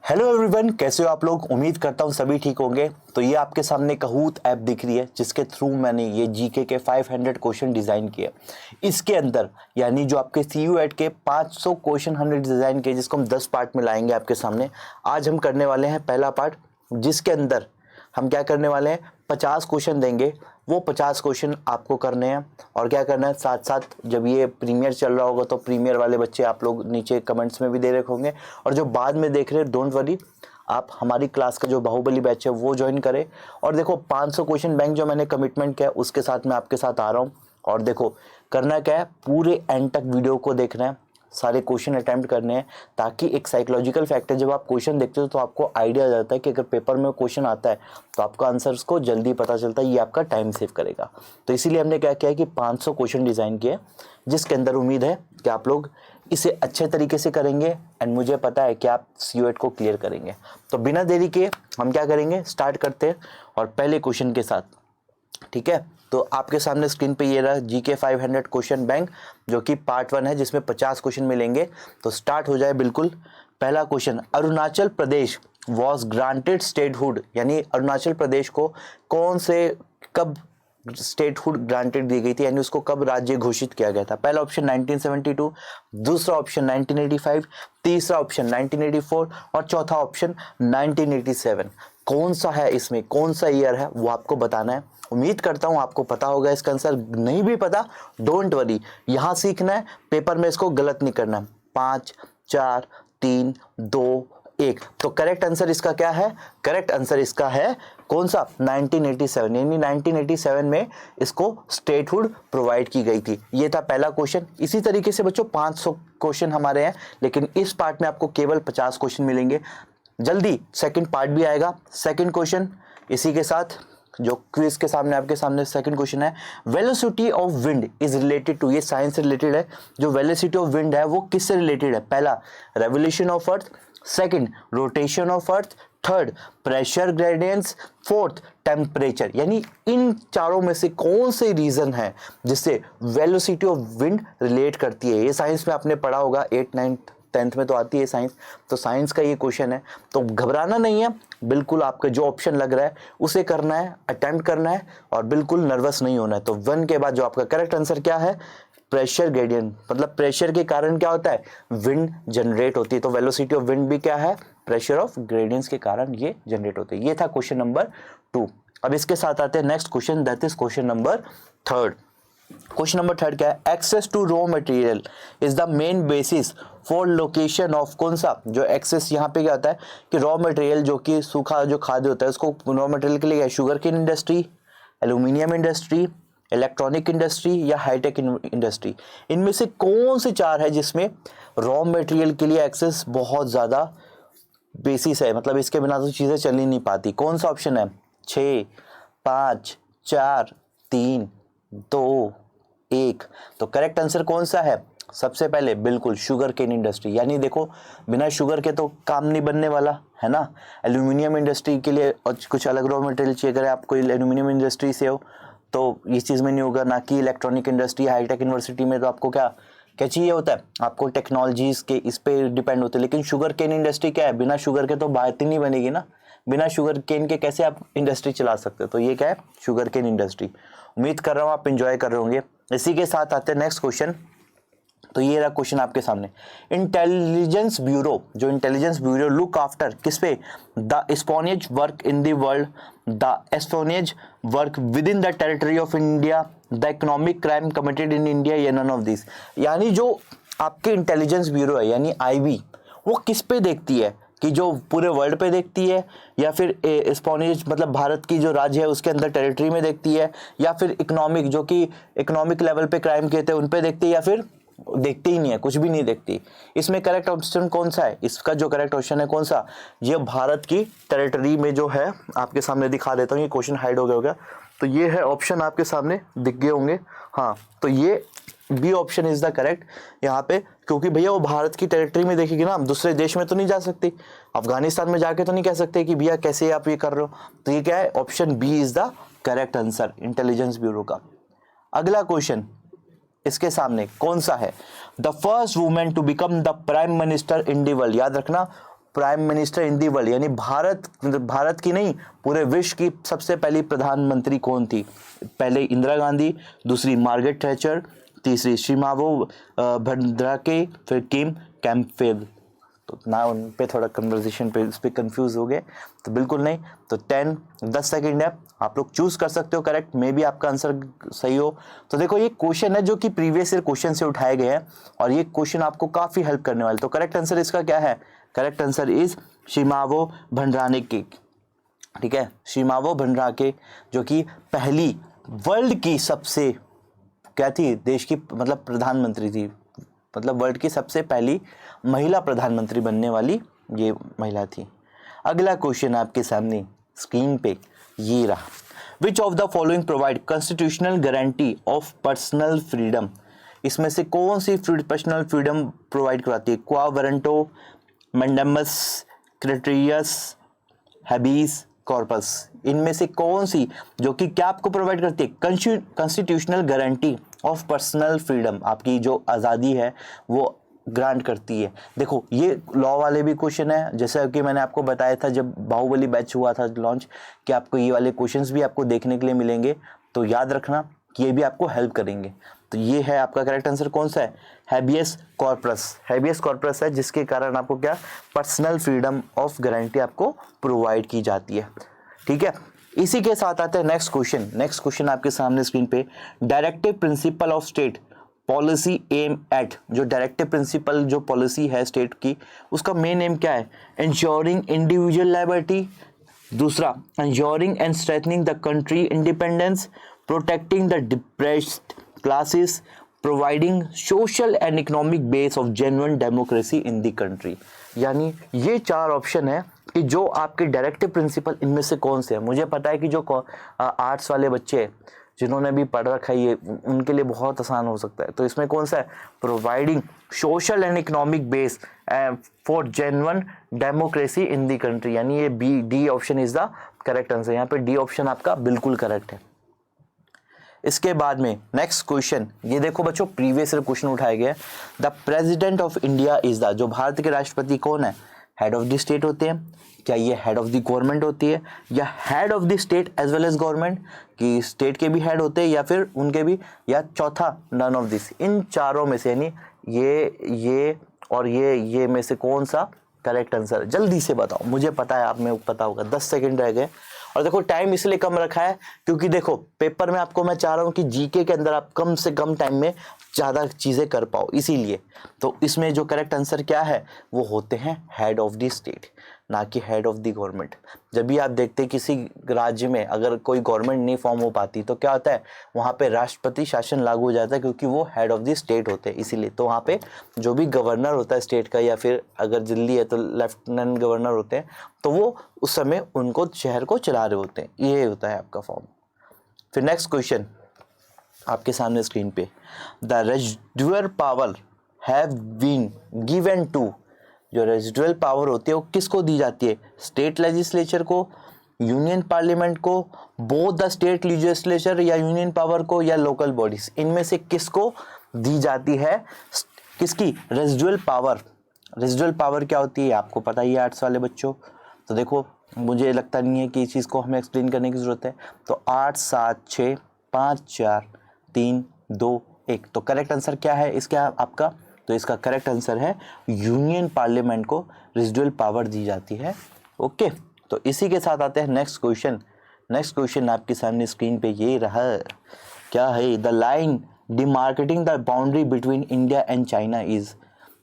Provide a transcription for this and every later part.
Hello everyone, कैसे हो आप लोग। उम्मीद करता हूँ सभी ठीक होंगे। तो ये आपके सामने कहूत ऐप दिख रही है जिसके थ्रू मैंने ये जीके के 500 क्वेश्चन डिज़ाइन किए। इसके अंदर यानी जो आपके CUET के 500 क्वेश्चन हमने डिज़ाइन किए जिसको हम 10 पार्ट में लाएंगे आपके सामने। आज हम करने वाले हैं पहला पार्ट, जिसके अंदर हम क्या करने वाले हैं, 50 क्वेश्चन देंगे। वो 50 क्वेश्चन आपको करने हैं और क्या करना है, साथ साथ जब ये प्रीमियर चल रहा होगा तो प्रीमियर वाले बच्चे आप लोग नीचे कमेंट्स में भी दे रखे होंगे, और जो बाद में देख रहे हैं डोंट वरी, आप हमारी क्लास का जो बाहुबली बैच है वो ज्वाइन करें। और देखो 500 क्वेश्चन बैंक जो मैंने कमिटमेंट किया उसके साथ मैं आपके साथ आ रहा हूँ। और देखो करना क्या है, पूरे एंड तक वीडियो को देखना है, सारे क्वेश्चन अटेम्प्ट करने हैं, ताकि एक साइकोलॉजिकल फैक्टर जब आप क्वेश्चन देखते हो तो आपको आइडिया आ जाता है कि अगर पेपर में क्वेश्चन आता है तो आपका आंसर्स को जल्दी पता चलता है। ये आपका टाइम सेव करेगा। तो इसीलिए हमने क्या किया है कि 500 क्वेश्चन डिज़ाइन किए, जिसके अंदर उम्मीद है कि आप लोग इसे अच्छे तरीके से करेंगे एंड मुझे पता है कि आप CUET को क्लियर करेंगे। तो बिना देरी के हम क्या करेंगे, स्टार्ट करते हैं और पहले क्वेश्चन के साथ। ठीक है, तो आपके सामने स्क्रीन पे ये रहा GK 500 क्वेश्चन बैंक, जो कि पार्ट 1 है जिसमें 50 क्वेश्चन मिलेंगे। तो स्टार्ट हो जाए बिल्कुल। पहला question, Arunachal Pradesh was granted statehood, यानी अरुणाचल प्रदेश को कौन से कब स्टेटहुड ग्रांटेड दी गई थी, यानी उसको कब राज्य घोषित किया गया था। पहला ऑप्शन 1972, दूसरा ऑप्शन 1985, तीसरा ऑप्शन 1984 और चौथा ऑप्शन 1987। कौन सा है इसमें, कौन सा ईयर है वो आपको बताना है। उम्मीद करता हूँ आपको पता होगा इसका आंसर। नहीं भी पता डोंट वरी, यहाँ सीखना है, पेपर में इसको गलत नहीं करना है। 5 4 3 2 1। तो करेक्ट आंसर इसका क्या है, करेक्ट आंसर इसका है कौन सा, 1987, यानी 1987 में इसको स्टेटहुड प्रोवाइड की गई थी। ये था पहला क्वेश्चन। इसी तरीके से बच्चों 500 क्वेश्चन हमारे हैं, लेकिन इस पार्ट में आपको केवल 50 क्वेश्चन मिलेंगे। जल्दी सेकंड पार्ट भी आएगा। सेकंड क्वेश्चन इसी के साथ जो क्विज के सामने आपके सामने सेकंड क्वेश्चन है, velocity of wind is related to, ये साइंस से रिलेटेड है। जो वेलोसिटी ऑफ विंड है वो किससे रिलेटेड है, पहला revolution of earth, second rotation of earth, third pressure gradients, fourth temperature. यानी इन चारों में से कौन से रीजन है जिससे वेलोसिटी ऑफ विंड रिलेट करती है। ये साइंस में आपने पढ़ा होगा, 8th 9th 10th में तो आती है साइंस। तो साइंस का ये क्वेश्चन है, तो घबराना नहीं है, बिल्कुल आपका जो ऑप्शन लग रहा है उसे करना है, अटेम्प्ट करना है और बिल्कुल नर्वस नहीं होना है। तो 1 के बाद जो आपका करेक्ट आंसर क्या है, प्रेशर ग्रेडियंट, मतलब प्रेशर के कारण क्या होता है, विंड जनरेट होती है। तो वेलोसिटी ऑफ विंड भी क्या है, प्रेशर ऑफ ग्रेडियंट्स के कारण ये जनरेट होती है। ये था क्वेश्चन नंबर 2। अब इसके साथ आते हैं next question, that is question number 3। Question number 3 क्या है, access to raw material is the main basis for location of, कौन सा, जो एक्सेस यहाँ पे क्या होता है कि रॉ मटेरियल जो कि सूखा जो खाद्य होता है उसको रॉ मटेरियल के लिए क्या, sugar cane industry, aluminium industry, electronic industry या हाईटेक इंडस्ट्री। इनमें से कौन से 4 है जिसमें रॉ मटेरियल के लिए एक्सेस बहुत ज़्यादा बेसिस है, मतलब इसके बिना तो चीज़ें चल ही नहीं पाती। कौन सा ऑप्शन है, 6 5 4 3 2 1। तो करेक्ट आंसर कौन सा है, सबसे पहले बिल्कुल शुगर केन इंडस्ट्री। यानी देखो बिना शुगर के तो काम नहीं बनने वाला है ना। एल्यूमिनियम इंडस्ट्री के लिए और कुछ अलग रॉ मटेरियल चाहिए, अगर आप कोई एल्यूमिनियम इंडस्ट्री से हो तो इस चीज़ में नहीं होगा, ना कि इलेक्ट्रॉनिक इंडस्ट्री, हाईटेक यूनिवर्सिटी में तो आपको क्या क्या चाहिए होता है, आपको टेक्नोलॉजीज के इस पे डिपेंड होते हैं। लेकिन शुगर केन इंडस्ट्री क्या है, बिना शुगर के तो बात ही नहीं बनेगी ना, बिना शुगर केन के कैसे आप इंडस्ट्री चला सकते हो। तो ये क्या है, शुगर केन इंडस्ट्री। उम्मीद कर रहा हूँ आप इंजॉय कर रहे होंगे। इसी के साथ आते हैं नेक्स्ट क्वेश्चन। तो ये रहा क्वेश्चन आपके सामने, इंटेलिजेंस ब्यूरो, जो इंटेलिजेंस ब्यूरो लुक आफ्टर किस पे, the espionage work in the world, the espionage work within the territory of India, the economic crime committed in India, या नन ऑफ दिस। यानी जो आपके intelligence bureau है यानी IB, वो किस पे देखती है, कि जो पूरे वर्ल्ड पे देखती है, या फिर स्पॉनिज मतलब भारत की जो राज्य है उसके अंदर टेरिटरी में देखती है, या फिर इकोनॉमिक जो कि इकोनॉमिक लेवल पे क्राइम कहते हैं उन पे देखती है, या फिर देखती ही नहीं है, कुछ भी नहीं देखती। इसमें करेक्ट ऑप्शन कौन सा है, इसका जो करेक्ट ऑप्शन है कौन सा, ये भारत की टेरिटरी में जो है, आपके सामने दिखा देता हूँ, ये क्वेश्चन हाइड हो गया होगा, तो ये है ऑप्शन आपके सामने दिख गए होंगे। हाँ, तो ये B option is the correct यहाँ पे, क्योंकि भैया वो भारत की टेरिटरी में देखेगी ना, दूसरे देश में तो नहीं जा सकती, अफगानिस्तान में जाके तो नहीं कह सकते कि भैया कैसे आप ये कर रहे हो। तो ये क्या है, option B is the correct answer intelligence bureau का। अगला क्वेश्चन इसके सामने कौन सा है, the first woman to become the prime minister in the world. याद रखना prime minister in the world, यानी भारत की नहीं पूरे विश्व की सबसे पहली प्रधानमंत्री कौन थी? पहले इंदिरा गांधी, दूसरी मार्गरेट थैचर, तीसरी शिमावो भंद्राके, फिर किम कैम्पबेल। तो ना उन पे थोड़ा कन्वर्सेशन पे इस पर कंफ्यूज हो गए, तो बिल्कुल नहीं। तो 10 सेकेंड है, आप लोग चूज कर सकते हो करेक्ट, मे भी आपका आंसर सही हो। तो देखो ये क्वेश्चन है जो कि प्रीवियस ईयर क्वेश्चन से उठाए गए हैं और ये क्वेश्चन आपको काफी हेल्प करने वाले। तो करेक्ट आंसर इसका क्या है? Correct answer is Sirimavo Bandaranaike. ठीक है, शिमावो भंडाराके, जो कि पहली वर्ल्ड की सबसे क्या थी, देश की मतलब प्रधानमंत्री थी, मतलब वर्ल्ड की सबसे पहली महिला प्रधानमंत्री बनने वाली ये महिला थी। अगला क्वेश्चन आपके सामने स्क्रीन पे ये रहा, विच of the following provide constitutional guarantee of personal freedom? इसमें से कौन सी पर्सनल फ्रीडम प्रोवाइड कराती है? क्वा वारंटो, मैंडेमस, क्राइटेरियस, हैबीस कॉर्पस। इनमें से कौन सी जो कि क्या आपको प्रोवाइड करती है? Constitutional guarantee of personal freedom, आपकी जो आज़ादी है वो ग्रांट करती है। देखो ये लॉ वाले भी क्वेश्चन है, जैसा कि मैंने आपको बताया था जब बाहुबली बैच हुआ था लॉन्च, कि आपको ये वाले क्वेश्चंस भी आपको देखने के लिए मिलेंगे, तो याद रखना कि ये भी आपको हेल्प करेंगे। तो ये है आपका करेक्ट आंसर कौन सा है? Habeas corpus. हैबियस कॉर्पस है जिसके कारण आपको क्या, पर्सनल फ्रीडम ऑफ गारंटी आपको प्रोवाइड की जाती है। ठीक है, इसी के साथ आते हैं नेक्स्ट क्वेश्चन। नेक्स्ट क्वेश्चन आपके सामने स्क्रीन पे, directive principle of state policy aim at. जो डायरेक्टिव प्रिंसिपल जो पॉलिसी है स्टेट की, उसका मेन एम क्या है? इंश्योरिंग इंडिविजुअल लायबिलिटी, दूसरा ensuring and strengthening the country independence, protecting the depressed classes, providing social and economic base of genuine democracy in the country. यानी ये 4 ऑप्शन है कि जो आपके डायरेक्टिव प्रिंसिपल इनमें से कौन से हैं। मुझे पता है कि जो आर्ट्स वाले बच्चे जिन्होंने भी पढ़ रखा है ये, उनके लिए बहुत आसान हो सकता है। तो इसमें कौन सा है? Providing social and economic base for genuine democracy in the country, यानी ये D option is the correct answer. यहाँ पे डी ऑप्शन आपका बिल्कुल करेक्ट है। इसके बाद में नेक्स्ट क्वेश्चन, ये देखो बच्चों प्रीवियस ईयर क्वेश्चन उठाए गए। The president of India is the, जो भारत के राष्ट्रपति कौन है? हेड ऑफ द स्टेट होते हैं। क्या ये हेड ऑफ द गवर्नमेंट होती है, या head of the state as well as government, कि स्टेट के भी हेड होते हैं या फिर उनके भी, या चौथा नन ऑफ दिस? इन चारों में से, यानी ये और ये में से कौन सा करेक्ट आंसर? जल्दी से बताओ, मुझे पता है आप में पता होगा। 10 सेकंड रह गए। और देखो टाइम इसलिए कम रखा है क्योंकि देखो पेपर में आपको मैं चाह रहा हूँ कि जीके के अंदर आप कम से कम टाइम में ज़्यादा चीज़ें कर पाओ, इसीलिए। तो इसमें जो करेक्ट आंसर क्या है, वो होते हैं हेड ऑफ द स्टेट, ना कि हेड ऑफ द गवर्नमेंट। जब भी आप देखते हैं किसी राज्य में अगर कोई गवर्नमेंट नहीं फॉर्म हो पाती तो क्या होता है, वहाँ पे राष्ट्रपति शासन लागू हो जाता है, क्योंकि वो हेड ऑफ द स्टेट होते हैं इसीलिए। तो वहाँ पे जो भी गवर्नर होता है स्टेट का, या फिर अगर दिल्ली है तो लेफ्टिनेंट गवर्नर होते हैं, तो वो उस समय उनको शहर को चला रहे होते हैं। ये होता है आपका फॉर्म। फिर नेक्स्ट क्वेश्चन आपके सामने स्क्रीन पे, the residual power have been given to. जो रेजिडुअल पावर होती है वो किसको दी जाती है? स्टेट लेजिस्लेचर को, यूनियन पार्लियामेंट को, बोथ द स्टेट लेजिस्लेचर या यूनियन पावर को, या लोकल बॉडीज? इनमें से किसको दी जाती है किसकी रेजिडुअल पावर? रेजिडुअल पावर क्या होती है आपको पता ही है आर्ट्स वाले बच्चों। तो देखो मुझे लगता नहीं है कि इस चीज़ को हमें एक्सप्लेन करने की ज़रूरत है। तो 8 7 6 5 4 3 2 1। तो करेक्ट आंसर क्या है इसका आपका? तो इसका करेक्ट आंसर है यूनियन पार्लियामेंट को रेजिडुअल पावर दी जाती है। ओके, तो इसी के साथ आते हैं नेक्स्ट क्वेश्चन। नेक्स्ट क्वेश्चन आपके सामने स्क्रीन पे ये रहा, क्या है? The line demarcating the boundary between India and China is.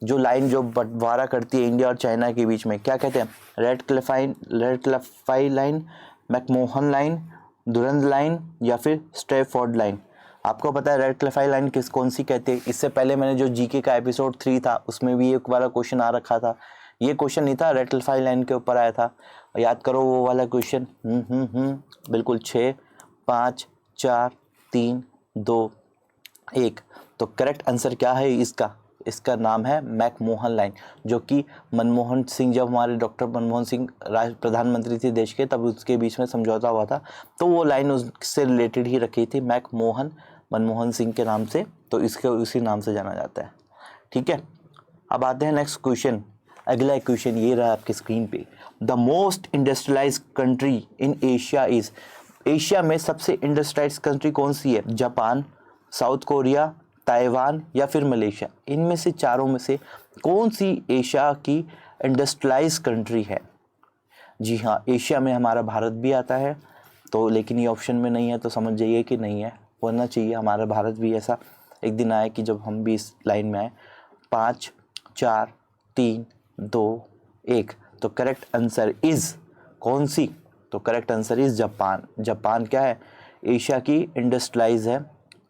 जो लाइन जो बंटवारा करती है इंडिया और चाइना के बीच में, क्या कहते हैं? Radcliffe line, McMahon line, Durand line, या फिर स्ट्रेफोर्ड लाइन? आपको पता है रेड क्लिफाई लाइन कौन सी कहते हैं? इससे पहले मैंने जो जीके का एपिसोड 3 था उसमें भी एक वाला क्वेश्चन आ रखा था। ये क्वेश्चन नहीं था, रेड क्लिफाई लाइन के ऊपर आया था। याद करो वो वाला क्वेश्चन। बिल्कुल। 6 5 4 3 2 1। तो करेक्ट आंसर क्या है इसका? इसका नाम है मैकमोहन लाइन, जो कि मनमोहन सिंह, जब हमारे डॉक्टर मनमोहन सिंह प्रधानमंत्री थे देश के, तब उसके बीच में समझौता हुआ था, तो वो लाइन उससे रिलेटेड ही रखी थी, मनमोहन सिंह के नाम से, तो इसके उसी नाम से जाना जाता है। ठीक है, अब आते हैं नेक्स्ट क्वेश्चन। अगला क्वेश्चन ये रहा आपके स्क्रीन पे, the most industrialise country in Asia is, Asia में सबसे इंडस्ट्रियलाइज कंट्री कौन सी है? जापान, साउथ कोरिया, ताइवान या फिर मलेशिया। इनमें से चारों में से कौन सी एशिया की इंडस्ट्रियलाइज कंट्री है? जी हाँ, एशिया में हमारा भारत भी आता है, तो लेकिन ये ऑप्शन में नहीं है, तो समझ जाइए कि नहीं है। होना चाहिए, हमारा भारत भी ऐसा एक दिन आए कि जब हम भी इस लाइन में आए। 5 4 3 2 1, तो करेक्ट आंसर इज कौन सी? तो correct answer is Japan. Japan क्या है? एशिया की इंडस्ट्रियलाइज है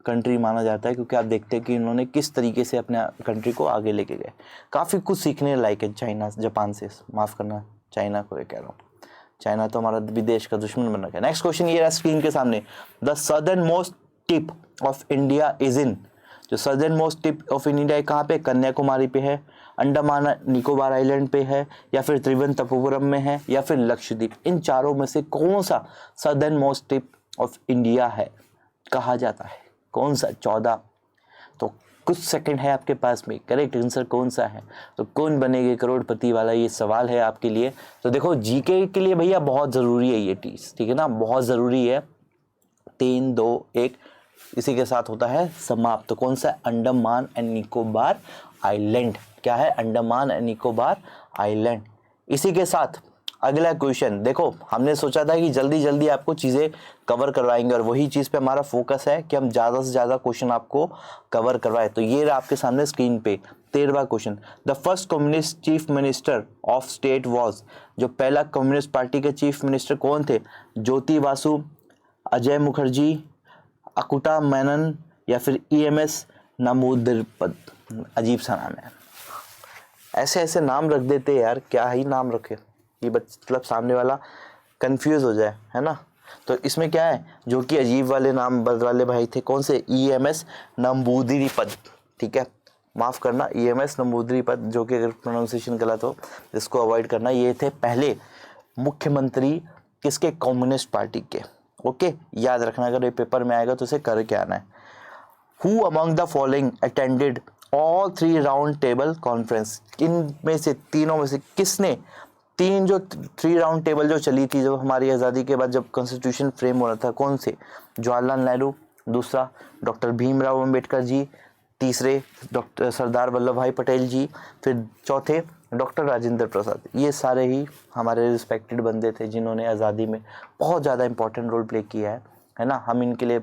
कंट्री माना जाता है, क्योंकि आप देखते हैं कि इन्होंने किस तरीके से अपने कंट्री को आगे लेके गए। काफ़ी कुछ सीखने लायक है चाइना, जापान से, माफ़ करना चाइना को ये कह रहा हूँ, चाइना तो हमारा विदेश का दुश्मन बन रखा है। नेक्स्ट क्वेश्चन ये रहा स्क्रीन के सामने, the southernmost tip of India is in, जो southernmost tip of India कहाँ पे? कन्याकुमारी पे है, अंडमान निकोबार आइलैंड पे है, या फिर त्रिवेंद्रपुरम में है, या फिर लक्षद्वीप। इन चारों में से कौन सा southern most tip of India है कहा जाता है? कौन सा? 14। तो कुछ सेकंड है आपके पास में, करेक्ट आंसर कौन सा है? तो कौन बनेगा करोड़पति वाला ये सवाल है आपके लिए। तो देखो जीके के लिए भैया बहुत ज़रूरी है ये चीज़, ठीक है ना, बहुत ज़रूरी है। 3 2 1 इसी के साथ होता है समाप्त। तो कौन सा? Andaman and Nicobar island. क्या है? Andaman and Nicobar island. इसी के साथ अगला क्वेश्चन देखो, हमने सोचा था कि जल्दी जल्दी आपको चीज़ें कवर करवाएंगे, और वही चीज़ पे हमारा फोकस है कि हम ज़्यादा से ज़्यादा क्वेश्चन आपको कवर करवाए। तो ये रहा आपके सामने स्क्रीन पे 13वां question, the first communist chief minister of state was, जो पहला कम्युनिस्ट पार्टी के चीफ मिनिस्टर कौन थे? ज्योति बासु, अजय मुखर्जी, अकुटा मेनन, या फिर EMS नमूदिरपद। अजीब सा नाम है, ऐसे ऐसे नाम रख देते यार, क्या ही नाम रखे ये मतलब सामने वाला कंफ्यूज हो जाए, है ना। तो इसमें क्या है, जो कि अजीब वाले नाम वाले भाई थे, कौन से? EMS नंबूदिरीपद, ठीक है, माफ़ करना, EMS नंबूदिरीपद, जो कि अगर प्रोनाउंसिएशन गलत हो इसको अवॉइड करना। ये थे पहले मुख्यमंत्री किसके? कम्युनिस्ट पार्टी के। ओके, याद रखना, अगर ये पेपर में आएगा तो इसे कर के आना है। Who among the following attended all 3 round table conference, इनमें से तीनों में से किसने 3 राउंड टेबल जो चली थी जब हमारी आज़ादी के बाद, जब कॉन्स्टिट्यूशन फ्रेम हो रहा था, कौन से? जवाहरलाल नेहरू, दूसरा डॉक्टर भीमराव अंबेडकर जी, तीसरे डॉक्टर सरदार वल्लभ भाई पटेल जी, फिर चौथे डॉक्टर राजेंद्र प्रसाद। ये सारे ही हमारे रिस्पेक्टेड बंदे थे जिन्होंने आज़ादी में बहुत ज़्यादा इंपॉर्टेंट रोल प्ले किया है ना। हम इनके लिए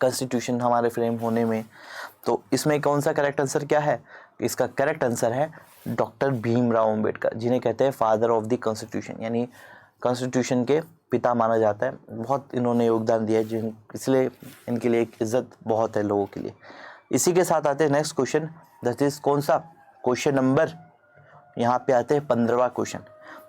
कॉन्स्टिट्यूशन हमारे फ्रेम होने में, तो इसमें कौन सा करेक्ट आंसर क्या है? इसका करेक्ट आंसर है डॉक्टर भीमराव अंबेडकर, जिन्हें कहते हैं फादर ऑफ द कॉन्स्टिट्यूशन, यानी कॉन्स्टिट्यूशन के पिता माना जाता है। बहुत इन्होंने योगदान दिया है, इसलिए इनके लिए एक इज्जत बहुत है लोगों के लिए। इसी के साथ आते हैं नेक्स्ट क्वेश्चन, दैट इज कौन सा? क्वेश्चन नंबर यहाँ पे आते हैं 15वां question,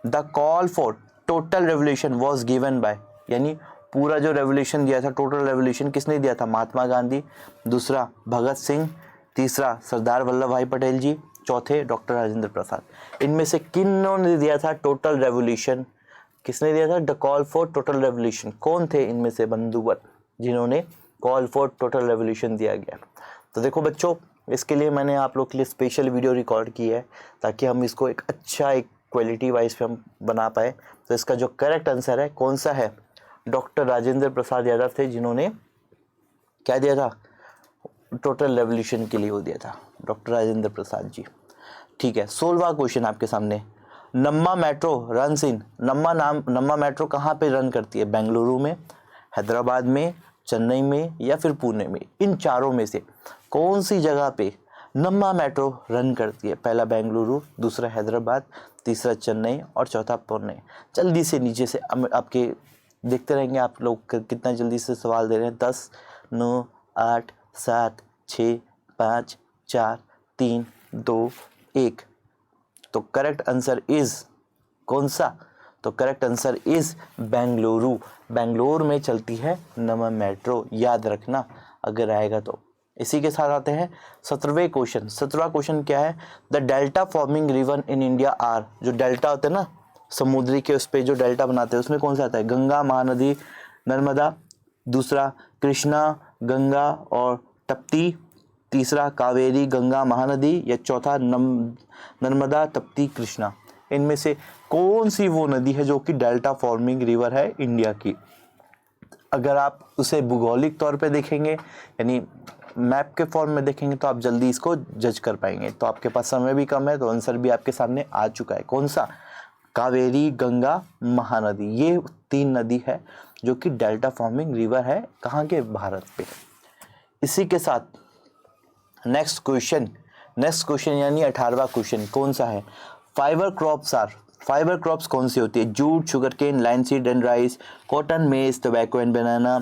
the call for total revolution was given by, यानी पूरा जो रेवोल्यूशन दिया था, टोटल रेवोल्यूशन किसने दिया था? महात्मा गांधी, दूसरा भगत सिंह, तीसरा सरदार वल्लभ भाई पटेल जी, चौथे डॉक्टर राजेंद्र प्रसाद। इनमें से किन्होंने दिया था टोटल रेवोल्यूशन? किसने दिया था the call for total revolution? कौन थे इनमें से बंधुवर जिन्होंने कॉल फॉर टोटल रेवोल्यूशन दिया गया? तो देखो बच्चों, इसके लिए मैंने आप लोग के लिए स्पेशल वीडियो रिकॉर्ड की है, ताकि हम इसको एक अच्छा एक क्वालिटी वाइज पे हम बना पाए। तो इसका जो करेक्ट आंसर है कौन सा है? डॉक्टर राजेंद्र प्रसाद यादव थे, जिन्होंने क्या दिया था? टोटल रेवोल्यूशन के लिए वो दिया था, डॉक्टर राजेंद्र प्रसाद जी। ठीक है, 16वां क्वेश्चन आपके सामने, नम्मा metro runs in, Namma metro कहाँ पे रन करती है? बेंगलुरु में, हैदराबाद में, चेन्नई में, या फिर पुणे में। इन चारों में से कौन सी जगह पे नम्मा मेट्रो रन करती है? पहला बेंगलुरु, दूसरा हैदराबाद, तीसरा चेन्नई और चौथा पुणे। जल्दी से नीचे से आपके देखते रहेंगे आप लोग कितना जल्दी से सवाल दे रहे हैं। 10 9 8 7 6 5 4 3 2 1। तो करेक्ट आंसर इज कौन सा? तो correct answer is Bengaluru. Bangalore में चलती है नम्मा मेट्रो, याद रखना अगर आएगा तो। इसी के साथ आते हैं 17वें क्वेश्चन। 17वां क्वेश्चन क्या है? The delta forming river in India are, जो डेल्टा होते हैं ना समुद्री के, उस पर जो डेल्टा बनाते हैं उसमें कौन सा आता है? गंगा, महानदी, नर्मदा, दूसरा कृष्णा, गंगा और तप्ती, तीसरा कावेरी गंगा महानदी, या चौथा नर्मदा तप्ती कृष्णा। इनमें से कौन सी वो नदी है जो कि डेल्टा फॉर्मिंग रिवर है इंडिया की? अगर आप उसे भूगोलिक तौर पे देखेंगे, यानी मैप के फॉर्म में देखेंगे, तो आप जल्दी इसको जज कर पाएंगे। तो आपके पास समय भी कम है, तो आंसर भी आपके सामने आ चुका है। कौन सा? कावेरी गंगा महानदी। ये 3 नदी है जो कि डेल्टा फॉर्मिंग रिवर है, कहाँ के? भारत पे। इसी के साथ नेक्स्ट क्वेश्चन यानी 18वां क्वेश्चन कौन सा है? फाइबर क्रॉप्स कौन सी होती है? Jute, sugarcane, linseed and rice, cotton, maize, tobacco and banana.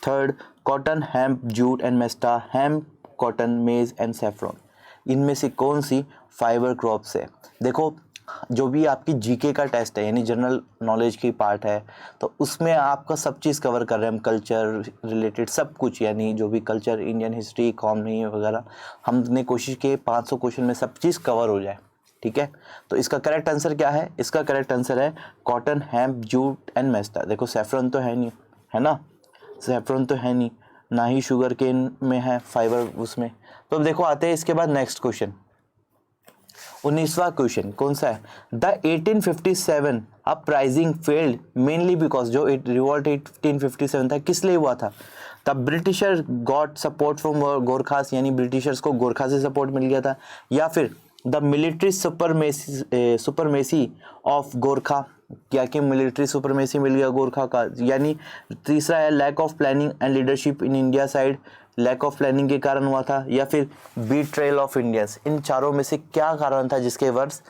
Third, cotton, hemp, jute and mesta, hemp, cotton, maize and saffron. इनमें से कौन सी फाइबर क्रॉप्स है? देखो, जो भी आपकी जीके का टेस्ट है, यानी जनरल नॉलेज की पार्ट है, तो उसमें आपका सब चीज़ कवर कर रहे हैं हम, कल्चर रिलेटेड सब कुछ, यानी जो भी कल्चर, इंडियन हिस्ट्री, इकॉनमी वगैरह, हमने कोशिश की 500 क्वेश्चन में सब चीज़ कवर हो जाए। ठीक है, तो इसका करेक्ट आंसर क्या है? इसका करेक्ट आंसर है cotton, hemp, jute and mesta. देखो, सैफरन तो है नहीं, है ना, सैफरन तो है नहीं, ना ही शुगर केन में है फाइबर उसमें। तो अब देखो, आते हैं इसके बाद नेक्स्ट क्वेश्चन, 19वां क्वेश्चन कौन सा है? The 1857 uprising failed mainly because, जो रिवॉल्ट 1857 था, किस लिए हुआ था? The britisher got support from Gorkhas, यानी ब्रिटिशर्स को गोरखा से सपोर्ट मिल गया था, या फिर the military supremacy of Gorkha, क्या कि मिलिट्री सुपरमेसी मिल गया गोरखा का, यानी तीसरा है lack of planning and leadership in India side, lack of planning के कारण हुआ था, या फिर बीट्रेयल ऑफ इंडियंस। इन चारों में से क्या कारण था जिसके वर्ष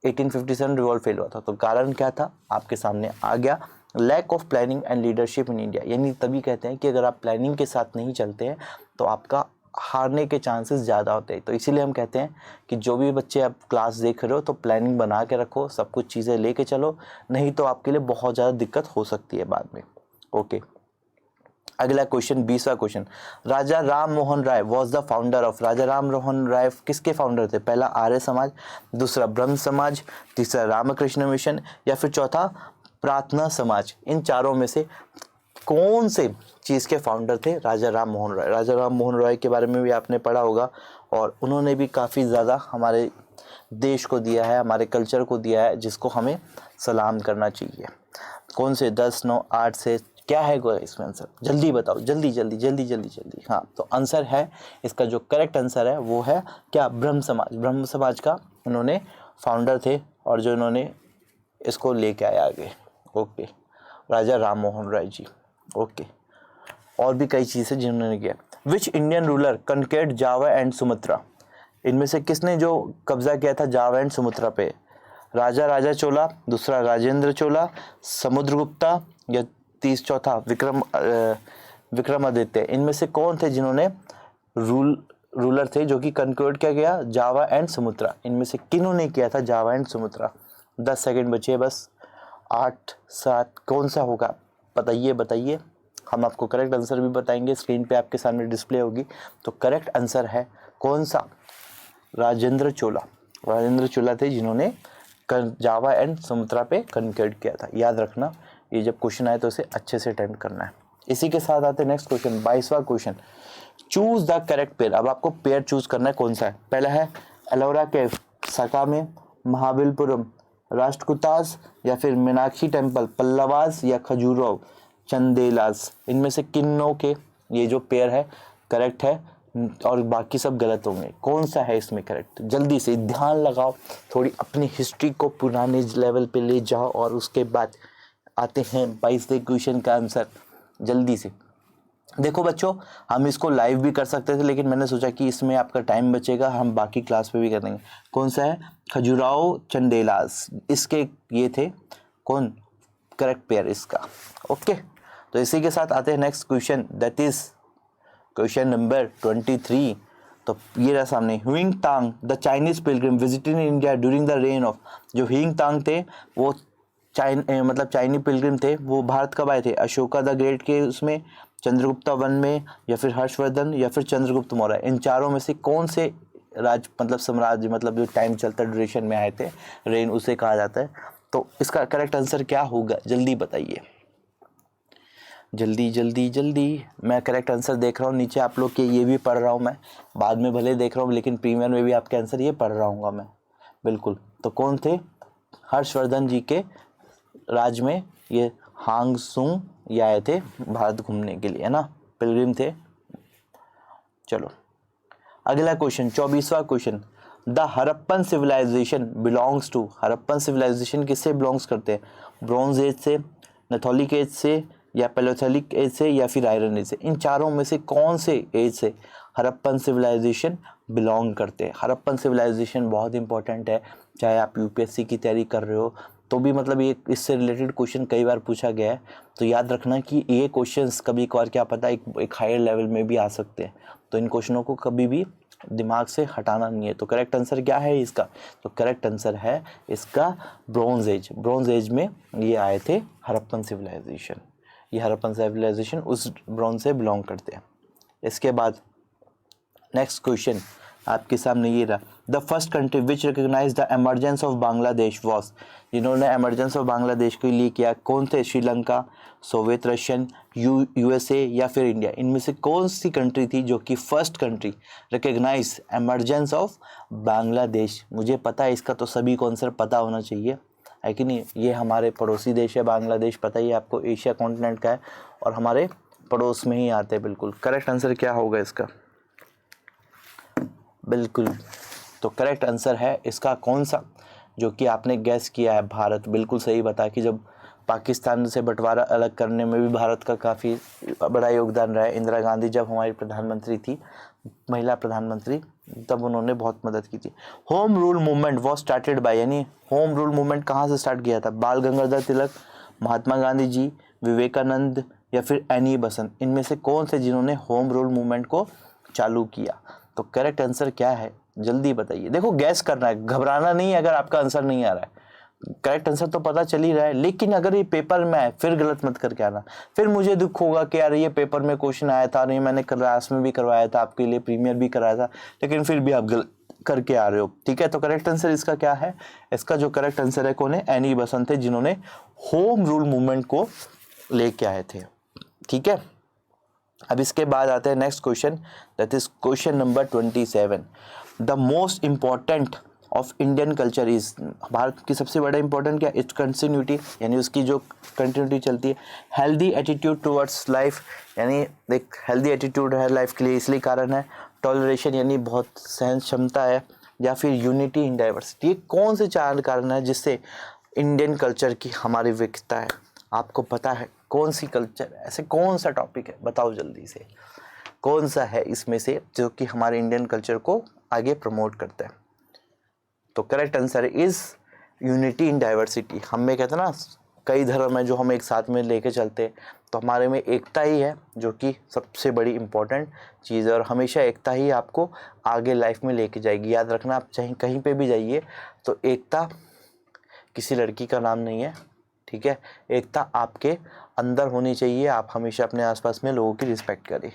1857 रिवॉल्ट फेल हुआ था? तो कारण क्या था आपके सामने आ गया, lack of planning and leadership in India. यानी तभी कहते हैं कि अगर आप प्लानिंग के साथ नहीं चलते हैं तो आपका हारने के चांसेस ज़्यादा होते हैं। तो इसीलिए हम कहते हैं कि जो भी बच्चे आप क्लास देख रहे हो तो प्लानिंग बना के रखो, सब कुछ चीज़ें लेके चलो, नहीं तो आपके लिए बहुत ज़्यादा दिक्कत हो सकती है बाद में। ओके, अगला क्वेश्चन, 20वां question, Raja Ram Mohan Roy was the founder of. Raja Ram Mohan Roy किसके फाउंडर थे? पहला आर्य समाज, दूसरा ब्रह्म समाज, तीसरा रामकृष्ण मिशन, या फिर चौथा प्रार्थना समाज। इन चारों में से कौन से चीज़ के फाउंडर थे राजा राम मोहन राय? राजा राम मोहन राय के बारे में भी आपने पढ़ा होगा, और उन्होंने भी काफ़ी ज़्यादा हमारे देश को दिया है, हमारे कल्चर को दिया है, जिसको हमें सलाम करना चाहिए। कौन से? 10, 9, 8 से क्या है इसमें आंसर? जल्दी बताओ, जल्दी जल्दी जल्दी जल्दी जल्दी। हाँ, तो आंसर है, इसका जो करेक्ट आंसर है वो है क्या? ब्रह्म समाज। ब्रह्म समाज का उन्होंने फाउंडर थे, और जो इन्होंने इसको लेके आया आगे। ओके, राजा राम मोहन राय जी। ओके, और भी कई चीज़ें जिन्होंने किया। Which Indian ruler conquered Java and Sumatra? इनमें से किसने जो कब्जा किया था जावा एंड सुमत्रा पे? राजा चोला, दूसरा राजेंद्र चोला, समुद्रगुप्ता, या चौथा विक्रमादित्य। इनमें से कौन थे जिन्होंने रूलर थे जो कि कनक्योर्ड क्या किया? जावा एंड सुमत्रा। इनमें से किन्होंने किया था जावा एंड सुमत्रा? 10 सेकंड बचे बस। 8, 7, कौन सा होगा? बताइए। हम आपको करेक्ट आंसर भी बताएंगे, स्क्रीन पे आपके सामने डिस्प्ले होगी। तो करेक्ट आंसर है कौन सा? राजेंद्र चोला थे जिन्होंने जावा एंड सुमत्रा पे कनक्योर्ड किया था। याद रखना, ये जब क्वेश्चन आए तो इसे अच्छे से अटेम्प्ट करना है। इसी के साथ आते हैं नेक्स्ट क्वेश्चन, 22वां question, choose the correct pair. अब आपको पेयर चूज करना है, कौन सा है? पहला है एलोरा केव, सकामे, महाबलीपुरम, राष्ट्रकूटास, या फिर मीनाक्षी टेम्पल, पल्लवास, या खजुराहो, चंदेलास। इनमें से किन्नों के ये जो पेयर है करेक्ट है, और बाकी सब गलत होंगे। कौन सा है इसमें करेक्ट? जल्दी से ध्यान लगाओ, थोड़ी अपनी हिस्ट्री को पुराने लेवल पे ले जाओ, और उसके बाद आते हैं 22वें क्वेश्चन का आंसर। जल्दी से देखो बच्चों, हम इसको लाइव भी कर सकते थे, लेकिन मैंने सोचा कि इसमें आपका टाइम बचेगा, हम बाकी क्लास पे भी कर देंगे। कौन सा है? खजुराहो, चंदेलास, इसके ये थे कौन करेक्ट पेयर इसका। ओके, तो इसी के साथ आते हैं next question, that is question number 23। तो ये रहा सामने, Hiuen Tsang the Chinese pilgrim visiting India during the reign of. जो ह्यूइंग तांग थे वो चाइनी पिलग्रिम थे, वो भारत कब आए थे? अशोका द ग्रेट के उसमें, चंद्रगुप्ता वन में, या फिर हर्षवर्धन, या फिर चंद्रगुप्त मौर्य। इन चारों में से कौन से साम्राज्य जो टाइम चलता ड्यूरेशन में आए थे, रेन उसे कहा जाता है। तो इसका करेक्ट आंसर क्या होगा? जल्दी बताइए। जल्दी जल्दी जल्दी, मैं करेक्ट आंसर देख रहा हूँ नीचे आप लोग के, ये भी पढ़ रहा हूँ मैं, बाद में भले देख रहा हूँ लेकिन प्रीमियर में भी आपके आंसर ये पढ़ रहा हूँ मैं, बिल्कुल। तो कौन थे? हर्षवर्धन जी के राज में ये हांग सुंग ये आए थे भारत घूमने के लिए, है ना, पिलग्रिम थे। चलो अगला क्वेश्चन, 24वां question, the Harappan civilisation belongs to, Harappan civilisation किससे बिलोंग्स करते हैं? ब्रॉन्ज एज से, नेथोलिक एज से, या पैलेथोलिक एज से, या फिर आयरन एज से? इन चारों में से कौन से एज से हड़प्पन सिविलाइजेशन बिलोंग करते हैं? हड़प्पन सिविलाइजेशन बहुत इंपॉर्टेंट है, चाहे आप यूपीएससी की तैयारी कर रहे हो तो भी मतलब ये इससे रिलेटेड क्वेश्चन कई बार पूछा गया है, तो याद रखना कि ये क्वेश्चंस कभी कभार क्या पता एक हायर लेवल में भी आ सकते हैं, तो इन क्वेश्चनों को कभी भी दिमाग से हटाना नहीं है। तो करेक्ट आंसर क्या है इसका? तो करेक्ट आंसर है इसका ब्रॉन्ज एज। ब्रॉन्ज एज में ये आए थे हड़प्पन सिविलाइजेशन, ये हड़प्पन सिविलाइजेशन उस ब्रॉन्ज से बिलोंग करते हैं। इसके बाद नेक्स्ट क्वेश्चन आपके सामने ये रहा, the first country which recognise the emergence of Bangladesh was, जिन्होंने एमरजेंस ऑफ बांग्लादेश के लिए किया कौन थे? श्रीलंका, सोवियत रशियन, यूएसए या फिर इंडिया? इनमें से कौन सी कंट्री थी जो कि first country recognise emergence of Bangladesh? मुझे पता है इसका, तो सभी को आंसर पता होना चाहिए, है कि नहीं? ये हमारे पड़ोसी देश है बांग्लादेश, पता ही है आपको, एशिया कॉन्टिनेंट का है और हमारे पड़ोस में ही आते हैं। बिल्कुल करेक्ट आंसर क्या होगा इसका? बिल्कुल, तो करेक्ट आंसर है इसका कौन सा जो कि आपने गैस किया है? भारत। बिल्कुल सही बता कि जब पाकिस्तान से बंटवारा अलग करने में भी भारत का काफ़ी बड़ा योगदान रहा है। इंदिरा गांधी जब हमारी प्रधानमंत्री थी, महिला प्रधानमंत्री, तब उन्होंने बहुत मदद की थी। Home rule movement was started by, यानी होम रूल मूवमेंट कहाँ से स्टार्ट किया था? बाल गंगाधर तिलक, महात्मा गांधी जी, विवेकानंद या फिर एनी बसंत? इनमें से कौन से जिन्होंने होम रूल मूवमेंट को चालू किया? तो करेक्ट आंसर क्या है जल्दी बताइए। देखो गैस करना है, घबराना नहीं है अगर आपका आंसर नहीं आ रहा है, करेक्ट आंसर तो पता चल ही रहा है, लेकिन अगर ये पेपर में है फिर गलत मत करके आना, फिर मुझे दुख होगा कि यार ये पेपर में क्वेश्चन आया था, नहीं मैंने क्लास में भी करवाया था आपके लिए, प्रीमियर भी कराया था, लेकिन फिर भी आप गलत करके आ रहे हो। ठीक है, तो करेक्ट आंसर इसका क्या है? इसका जो करेक्ट आंसर है कौन है? एनी बसंत थे, जिन्होंने होम रूल मूवमेंट को लेके आए थे। ठीक है, अब इसके बाद आते हैं next question, that is question number 27। The most important of Indian culture is, Bharat की सबसे बड़ा इंपॉर्टेंट क्या? इट्स कंटिन्यूटी, यानी उसकी जो कंटिन्यूटी चलती है। हेल्दी एटीट्यूड टुवर्ड्स लाइफ, यानी एक हेल्दी एटीट्यूड है लाइफ के लिए, इसलिए कारण है। टॉलरेशन, यानी बहुत सहन क्षमता है, या फिर यूनिटी इन डाइवर्सिटी। ये कौन से चार कारण है जिससे इंडियन कल्चर की हमारी विविधता है? आपको पता है कौन सी कल्चर, ऐसे कौन सा टॉपिक है, बताओ जल्दी से, कौन सा है इसमें से जो कि हमारे इंडियन कल्चर को आगे प्रमोट करता है? तो correct answer is unity in diversity. हम में कहते हैं ना, कई धर्म है जो हम एक साथ में लेके चलते हैं, तो हमारे में एकता ही है जो कि सबसे बड़ी इंपॉर्टेंट चीज़ है, और हमेशा एकता ही आपको आगे लाइफ में लेके जाएगी। याद रखना, आप चाहे कहीं पे भी जाइए तो एकता किसी लड़की का नाम नहीं है, ठीक है, एकता आपके अंदर होनी चाहिए। आप हमेशा अपने आसपास में लोगों की रिस्पेक्ट करें।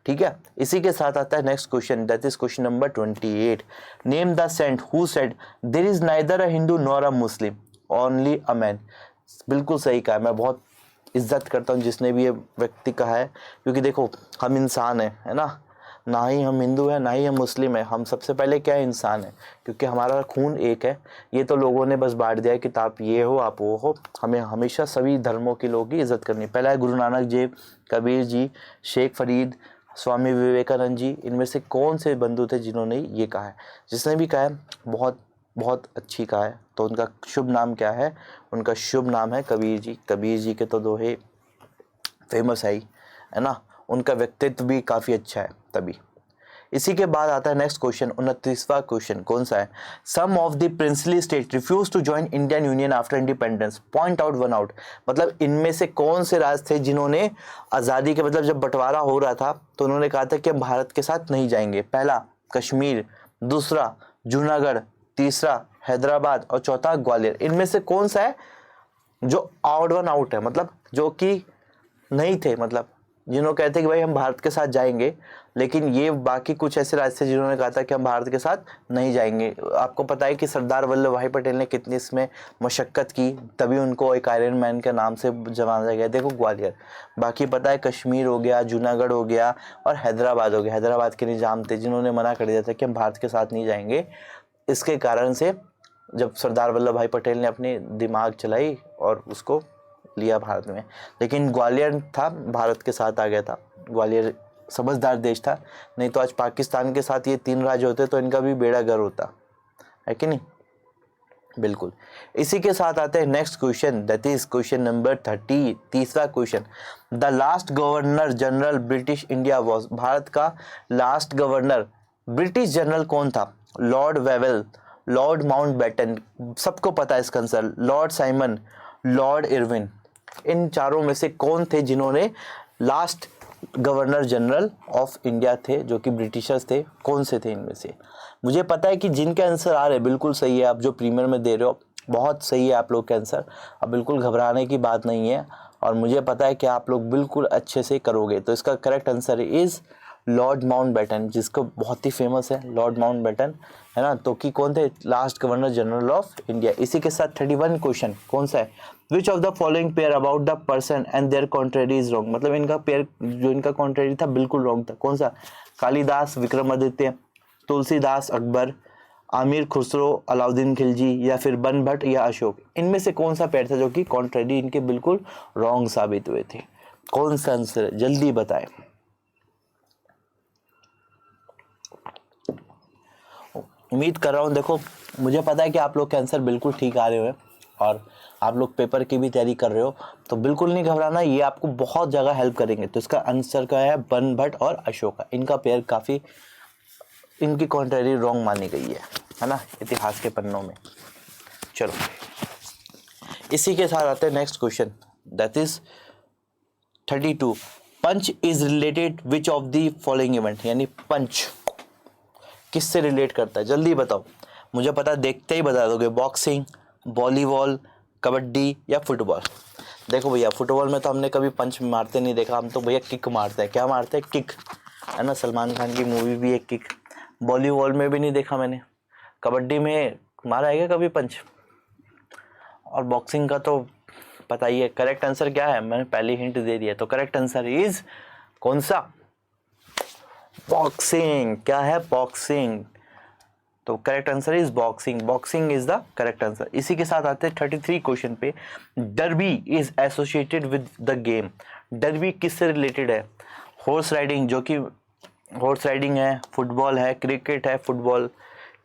ठीक है, इसी के साथ आता है next question, that is question number 28। Name the saint who said there is neither a Hindu nor a Muslim, only a man. बिल्कुल सही कहा, मैं बहुत इज्जत करता हूँ जिसने भी ये व्यक्ति कहा है, क्योंकि देखो हम इंसान हैं, है ना, ना ही हम हिंदू हैं ना ही हम मुस्लिम हैं, हम सबसे पहले क्या है? इंसान है, क्योंकि हमारा खून एक है। ये तो लोगों ने बस बांट दिया है कि आप ये हो आप वो हो, हमें हमेशा सभी धर्मों के लोगों की इज्जत करनी। पहला है गुरु नानक जी, कबीर जी, शेख फरीद, स्वामी विवेकानंद जी। इनमें से कौन से बंधु थे जिन्होंने ये कहा है? जिसने भी कहा है बहुत बहुत अच्छी कहा है। तो उनका शुभ नाम क्या है? उनका शुभ नाम है कबीर जी। कबीर जी के तो दोहे फेमस है ना, उनका व्यक्तित्व भी काफ़ी अच्छा है तभी। इसी के बाद आता है नेक्स्ट क्वेश्चन, 29वां क्वेश्चन कौन सा है? Some of the princely state refuse to join Indian union after independence, point out one out. मतलब इनमें से कौन से राज्य थे जिन्होंने आज़ादी के मतलब जब बंटवारा हो रहा था तो उन्होंने कहा था कि हम भारत के साथ नहीं जाएंगे? पहला कश्मीर, दूसरा जूनागढ़, तीसरा हैदराबाद और चौथा ग्वालियर। इनमें से कौन सा है जो आउट वन आउट है, मतलब जो कि नहीं थे, मतलब जिन्होंने कहते कि भाई हम भारत के साथ जाएंगे, लेकिन ये बाकी कुछ ऐसे राज्य थे जिन्होंने कहा था कि हम भारत के साथ नहीं जाएंगे। आपको पता है कि सरदार वल्लभ भाई पटेल ने कितनी इसमें मशक्क़त की, तभी उनको एक आयरन मैन के नाम से जाना गया। देखो ग्वालियर, बाकी पता है कश्मीर हो गया, जूनागढ़ हो गया और हैदराबाद हो गया। हैदराबाद के निजाम थे जिन्होंने मना कर दिया था कि हम भारत के साथ नहीं जाएंगे। इसके कारण से जब सरदार वल्लभ भाई पटेल ने अपनी दिमाग चलाई और उसको लिया भारत में, लेकिन ग्वालियर था भारत के साथ आ गया था। ग्वालियर समझदार देश था, नहीं तो आज पाकिस्तान के साथ ये 3 राज्य होते तो इनका भी बेड़ा गर्क होता है कि नहीं। बिल्कुल। इसी के साथ आते हैं next question, that is question number 30। तीसरा question, the last governor general British India was, Bharat का लास्ट गवर्नर ब्रिटिश जनरल कौन था? लॉर्ड वेवेल, लॉर्ड माउंटबेटन, सबको पता है इसका answer, Lord Simon, Lord Irwin. इन चारों में से कौन थे जिन्होंने last governor general of India थे, जो कि ब्रिटिशर्स थे? कौन से थे इनमें से? मुझे पता है कि जिनके आंसर आ रहे हैं बिल्कुल सही है, आप जो प्रीमियर में दे रहे हो बहुत सही है आप लोग के आंसर, अब बिल्कुल घबराने की बात नहीं है और मुझे पता है कि आप लोग बिल्कुल अच्छे से करोगे। तो इसका correct answer is Lord Mountbatten, जिसको बहुत ही फेमस है लॉर्ड माउंटबेटन, है ना। तो कि कौन थे last governor general of India. इसी के साथ 31 क्वेश्चन कौन सा है? Which of the following pair about the person and their contrary is wrong, मतलब इनका पेयर जो इनका कॉन्ट्रेरी था बिल्कुल रॉन्ग था। कौन सा? कालिदास विक्रमादित्य, तुलसीदास अकबर, आमिर खुसरो अलाउद्दीन खिलजी, या फिर बनभट्ट या अशोक। इनमें से कौन सा पेयर था जो कि कॉन्ट्रेरी इनके बिल्कुल रॉन्ग साबित हुए थे? कौन सा आंसर है? जल्दी बताएं। उम्मीद कर रहा हूँ, देखो मुझे पता है कि आप लोग के आंसर बिल्कुल ठीक आ रहे हुए और आप लोग पेपर की भी तैयारी कर रहे हो, तो बिल्कुल नहीं घबराना, ये आपको बहुत जगह हेल्प करेंगे। तो इसका आंसर क्या है? बनभट्ट और अशोका, इनका पेयर काफ़ी इनकी कॉन्ट्रेरी रॉन्ग मानी गई है ना, इतिहास के पन्नों में। चलो इसी के साथ आते हैं next question, that is 32। Punch is related which of the following event, यानी पंच किससे रिलेट करता है? जल्दी बताओ, मुझे पता देखते ही बता दोगे। बॉक्सिंग, वॉलीबॉल, कबड्डी या फुटबॉल? देखो भैया, फुटबॉल में तो हमने कभी पंच मारते नहीं देखा, हम तो भैया किक मारते हैं। क्या मारते हैं? किक, है ना, सलमान खान की मूवी भी है किक। वॉलीबॉल में भी नहीं देखा मैंने, कबड्डी में मारा है क्या कभी पंच? और बॉक्सिंग का तो पता ही है। करेक्ट आंसर क्या है? मैंने पहले हिंट दे दिया, तो करेक्ट आंसर इज कौन सा? बॉक्सिंग। क्या है? बॉक्सिंग। तो correct answer is boxing, boxing is the correct answer. इसी के साथ आते हैं 33 क्वेश्चन पे। Derby is associated with the game, derby किससे रिलेटेड है? हॉर्स राइडिंग, जो कि हॉर्स राइडिंग है, फुटबॉल है, क्रिकेट है, फुटबॉल,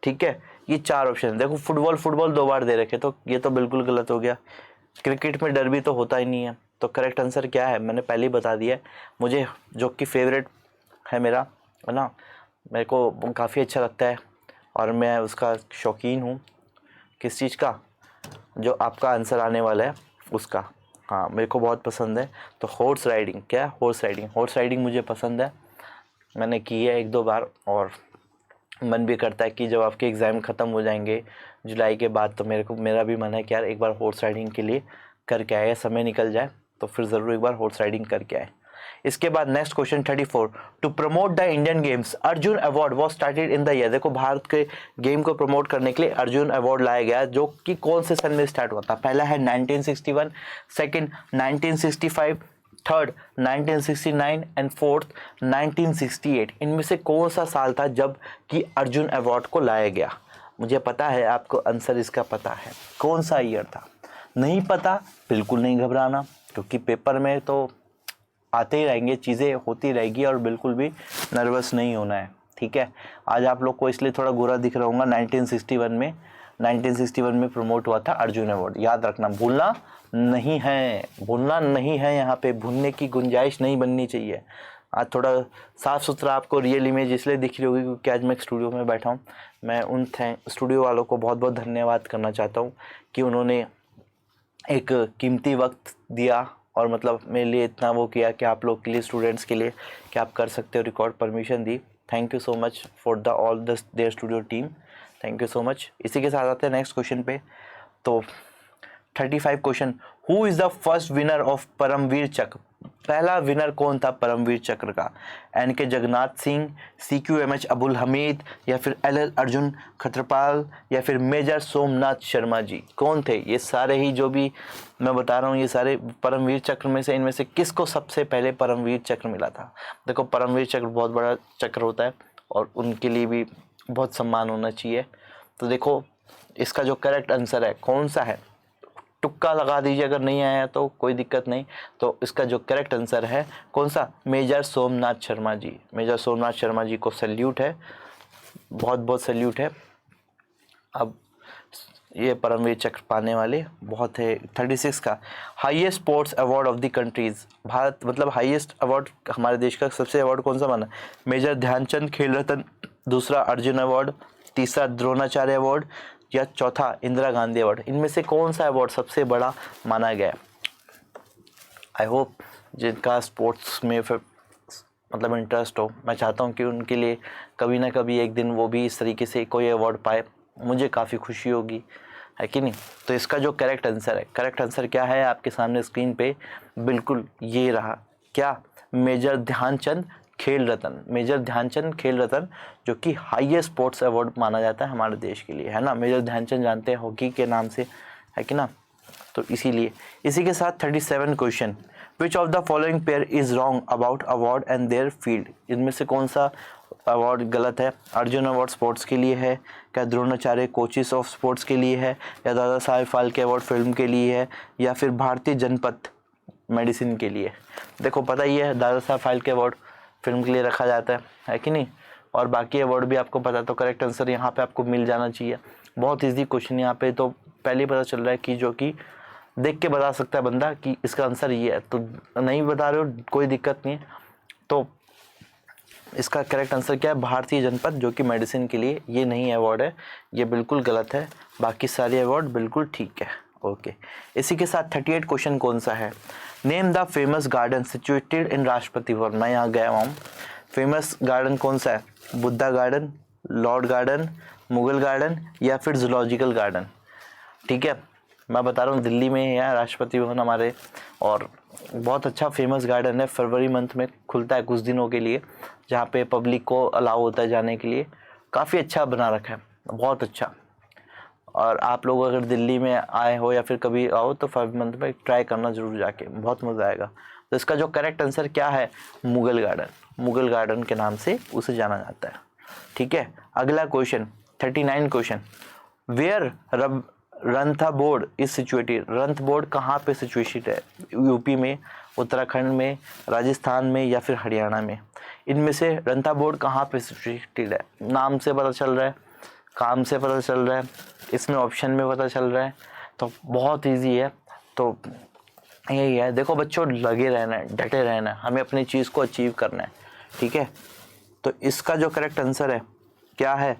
ठीक है। ये 4 ऑप्शन। देखो फुटबॉल 2 बार दे रखे, तो ये तो बिल्कुल गलत हो गया। क्रिकेट में डर्बी तो होता ही नहीं है, तो करेक्ट आंसर क्या है? मैंने पहले ही बता दिया है। मुझे जो कि फेवरेट है मेरा, है ना, मेरे को काफ़ी अच्छा लगता है और मैं उसका शौकीन हूँ। किस चीज़ का? जो आपका आंसर आने वाला है उसका। हाँ, मेरे को बहुत पसंद है। तो हॉर्स राइडिंग। क्या? Horse riding. हॉर्स राइडिंग मुझे पसंद है, मैंने की है 1-2 बार और मन भी करता है कि जब आपके एग्ज़ाम ख़त्म हो जाएंगे जुलाई के बाद, तो मेरा भी मन है कि यार एक बार हॉर्स राइडिंग के लिए करके आए, समय निकल जाए तो फिर ज़रूर एक बार हॉर्स राइडिंग करके आए। इसके बाद next question 34। To promote the Indian games Arjun award was started in the year. देखो भारत के गेम को प्रमोट करने के लिए अर्जुन अवार्ड लाया गया, जो कि कौन से सन में स्टार्ट हुआ था? पहला है 1961, सेकंड 1965, थर्ड 1969 एंड फोर्थ 1968। इनमें से कौन सा साल था जब कि अर्जुन अवार्ड को लाया गया? मुझे पता है आपको आंसर इसका पता है, कौन सा ईयर था? नहीं पता, बिल्कुल नहीं घबराना, क्योंकि पेपर में तो आते ही रहेंगे, चीज़ें होती रहेगी और बिल्कुल भी नर्वस नहीं होना है, ठीक है। आज आप लोग को इसलिए थोड़ा गोरा दिख रहा होगा। 1961 में प्रमोट हुआ था अर्जुन अवार्ड, याद रखना, भूलना नहीं है, यहाँ पे भूलने की गुंजाइश नहीं बननी चाहिए। आज थोड़ा साफ़ सुथरा आपको रियल इमेज इसलिए दिख रही होगी क्योंकि आज मैं एक स्टूडियो में बैठा हूँ। मैं उन स्टूडियो वालों को बहुत बहुत धन्यवाद करना चाहता हूँ कि उन्होंने एक कीमती वक्त दिया और मतलब मेरे लिए इतना वो किया कि आप लोग के लिए, स्टूडेंट्स के लिए, कि आप कर सकते हो, रिकॉर्ड परमिशन दी। Thank you so much for the all the their studio team, thank you so much. इसी के साथ आते हैं नेक्स्ट क्वेश्चन पे। तो 35 question, who is the first winner of Param Vir Chakra? पहला विनर कौन था परमवीर चक्र का? NK जगन्नाथ सिंह, CQMH अबुल हमीद, या फिर LL अर्जुन खत्रपाल, या फिर मेजर सोमनाथ शर्मा जी? कौन थे ये सारे ही जो भी मैं बता रहा हूँ, ये सारे परमवीर चक्र में से इनमें से किसको सबसे पहले परमवीर चक्र मिला था? देखो परमवीर चक्र बहुत बड़ा चक्र होता है और उनके लिए भी बहुत सम्मान होना चाहिए। तो देखो इसका जो करेक्ट आंसर है कौन सा है, तुक्का लगा दीजिए, अगर नहीं आया तो कोई दिक्कत नहीं। तो इसका जो करेक्ट आंसर है कौन सा? मेजर सोमनाथ शर्मा जी। मेजर सोमनाथ शर्मा जी को सैल्यूट है, बहुत बहुत सैल्यूट है। अब ये परमवीर चक्र पाने वाले बहुत है। 36 का highest sports award of the countries, Bharat मतलब हाईएस्ट अवार्ड हमारे देश का सबसे अवार्ड कौन सा माना? मेजर ध्यानचंद खेल रत्न, दूसरा अर्जुन अवार्ड, तीसरा द्रोणाचार्य अवार्ड, या चौथा इंदिरा गांधी अवार्ड? इनमें से कौन सा अवार्ड सबसे बड़ा माना गया? आई होप जिनका स्पोर्ट्स में फिर मतलब इंटरेस्ट हो, मैं चाहता हूँ कि उनके लिए कभी ना कभी एक दिन वो भी इस तरीके से कोई अवार्ड पाए, मुझे काफ़ी खुशी होगी, है कि नहीं? तो इसका जो करेक्ट आंसर है, करेक्ट आंसर क्या है आपके सामने स्क्रीन पे बिल्कुल ये रहा, क्या? मेजर ध्यानचंद खेल रत्न। मेजर ध्यानचंद खेल रत्न जो कि हाईएस्ट स्पोर्ट्स अवार्ड माना जाता है हमारे देश के लिए, है ना? मेजर ध्यानचंद जानते हैं हॉकी के नाम से, है कि ना? तो इसीलिए इसी के साथ 37 question, which of the following pair is wrong about award and their field? इनमें से कौन सा अवार्ड गलत है? अर्जुन अवार्ड स्पोर्ट्स के लिए है, क्या द्रोणाचार्य कोचेस ऑफ स्पोर्ट्स के लिए है, या दादा साहेब फाल्के अवार्ड फिल्म के लिए है, या फिर भारतीय जनपथ मेडिसिन के लिए? देखो पता ही है दादा साहेब फाल्के अवार्ड फिल्म के लिए रखा जाता है कि नहीं? और बाकी अवार्ड भी आपको पता, तो करेक्ट आंसर यहाँ पे आपको मिल जाना चाहिए। बहुत ईजी क्वेश्चन यहाँ पे, तो पहले ही पता चल रहा है कि जो कि देख के बता सकता है बंदा कि इसका आंसर ये है। तो नहीं बता रहे हो कोई दिक्कत नहीं है। तो इसका करेक्ट आंसर क्या है? भारतीय जनपथ, जो कि मेडिसिन के लिए, ये नहीं अवार्ड है, ये बिल्कुल गलत है। बाकी सारे अवार्ड बिल्कुल ठीक है। ओके, इसी के साथ 38 क्वेश्चन कौन सा है? Name the famous garden situated in Rashtrapati Bhavan. मैं यहाँ गया हूँ, फेमस गार्डन कौन सा है? Buddha garden, Lord garden, Mughal garden, या फिर जूलॉजिकल गार्डन? ठीक है, मैं बता रहा हूँ दिल्ली में है राष्ट्रपति भवन हमारे, और बहुत अच्छा फेमस गार्डन है। फरवरी मंथ में खुलता है कुछ दिनों के लिए, जहाँ पे पब्लिक को अलाउ होता है जाने के लिए। काफ़ी अच्छा बना रखा है, बहुत अच्छा। और आप लोग अगर दिल्ली में आए हो या फिर कभी आओ तो फरवरी मंथ में ट्राई करना जरूर जाके, बहुत मज़ा आएगा। तो इसका जो करेक्ट आंसर क्या है? मुगल गार्डन। मुगल गार्डन के नाम से उसे जाना जाता है। ठीक है, अगला question 39 question, where Ranthambore is situated. Ranthambore कहाँ पे सिचुएटेड है? यूपी में, उत्तराखंड में, राजस्थान में, या फिर हरियाणा में? इनमें से रणथंबोर कहाँ पे सिचुएटेड है? नाम से पता चल रहा है, काम से पता चल रहा है, इसमें ऑप्शन में पता चल रहा है, तो बहुत इजी है। तो यही है, देखो बच्चों लगे रहना है, डटे रहना है, हमें अपनी चीज़ को अचीव करना है। ठीक है, तो इसका जो करेक्ट आंसर है क्या है?